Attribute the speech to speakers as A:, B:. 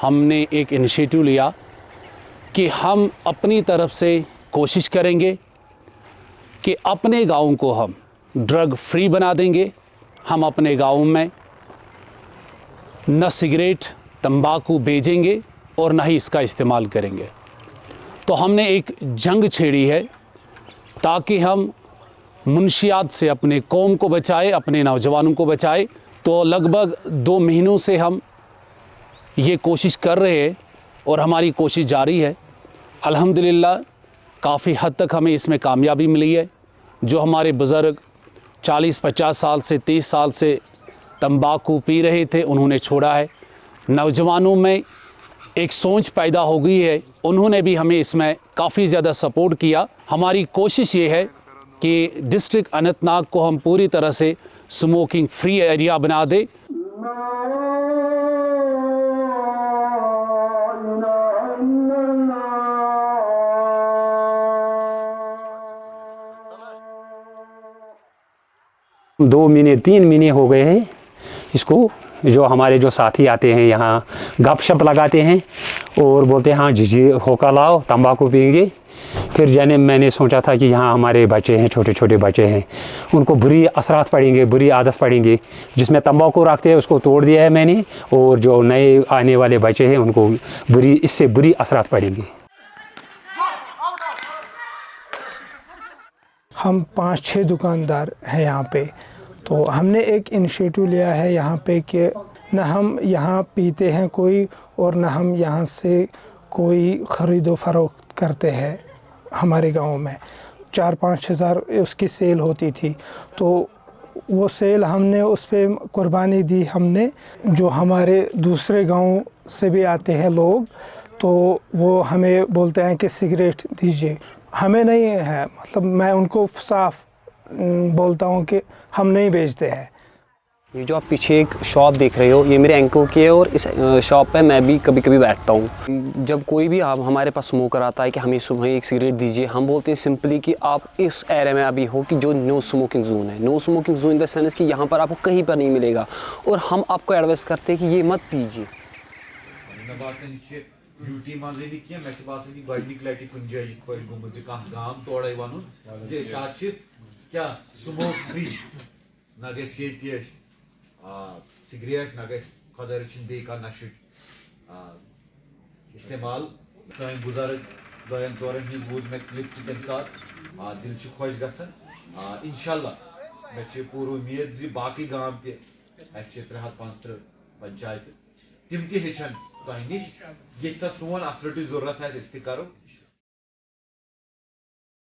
A: हमने एक इनिशिएटिव लिया कि हम अपनी तरफ से कोशिश करेंगे कि अपने गाँव को हम ड्रग फ्री बना देंगे। हम अपने गाँव में न सिगरेट तंबाकू बेचेंगे और न ही इसका इस्तेमाल करेंगे। तो हमने एक जंग छेड़ी है ताकि हम मुनशियात से अपने कौम को बचाए, अपने नौजवानों को बचाए। तो लगभग 2 महीनों से हम ये कोशिश कर रहे हैं और हमारी कोशिश जारी है। अल्हम्दुलिल्लाह काफ़ी हद तक हमें इसमें कामयाबी मिली है। जो हमारे बुज़ुर्ग 40-50 साल से 30 साल से तंबाकू पी रहे थे, उन्होंने छोड़ा है। नौजवानों में एक सोच पैदा हो गई है, उन्होंने भी हमें इसमें काफ़ी ज़्यादा सपोर्ट किया। हमारी कोशिश ये है कि डिस्ट्रिक्ट अनंतनाग को हम पूरी तरह से स्मोकिंग फ्री एरिया बना दें।
B: दो महीने 3 महीने हो गए हैं इसको। जो हमारे जो साथी आते हैं यहाँ गपशप लगाते हैं और बोलते हैं हाँ जी होका लाओ तंबाकू पिएंगे। फिर जाने मैंने सोचा था कि यहाँ हमारे बच्चे हैं, छोटे छोटे बच्चे हैं, उनको बुरी असरात पड़ेंगे, बुरी आदत पड़ेंगे। जिसमें तंबाकू रखते हैं उसको तोड़ दिया है मैंने, और जो नए आने वाले बच्चे हैं उनको इससे बुरी असरात पड़ेंगी।
C: हम 5-6 दुकानदार हैं यहाँ पे, तो हमने एक इनिशिएटिव लिया है यहाँ पे कि न हम यहाँ पीते हैं कोई और न हम यहाँ से कोई ख़रीदो फरोख्त करते हैं। हमारे गांव में 4-5 हज़ार उसकी सेल होती थी, तो वो सेल हमने उस पर कुर्बानी दी हमने। जो हमारे दूसरे गांव से भी आते हैं लोग, तो वो हमें बोलते हैं कि सिगरेट दीजिए। हमें नहीं है, मतलब मैं उनको साफ बोलता हूँ कि हम नहीं बेचते हैं।
D: ये जो आप पीछे एक शॉप देख रहे हो, ये मेरे अंकल की है और इस शॉप पे मैं भी कभी कभी बैठता हूँ। जब कोई भी आप हमारे पास स्मोकर आता है कि हमें सुबह एक सिगरेट दीजिए, हम बोलते हैं सिंपली कि आप इस एरिया में अभी हो कि जो नो स्मोकिंग जोन है। No smoking zone in the sense कि यहाँ पर आपको कहीं पर नहीं मिलेगा, और हम आपको एडवाइस करते हैं कि ये मत पीजिए।
E: सिगरेट न खुदा रचिन बे नशु इस्तेमाल। सन बुजुर्ग 2-4 हिंद बूज मे क्लिप तम सात दिल खुश गसान। इंशाल्लाह मे पूरी उम्मीद जी बाकी गांव ते 350 पंचायत तिम ते हेचन तह निश ये सोन अथॉरिटी जरूरत है, करो।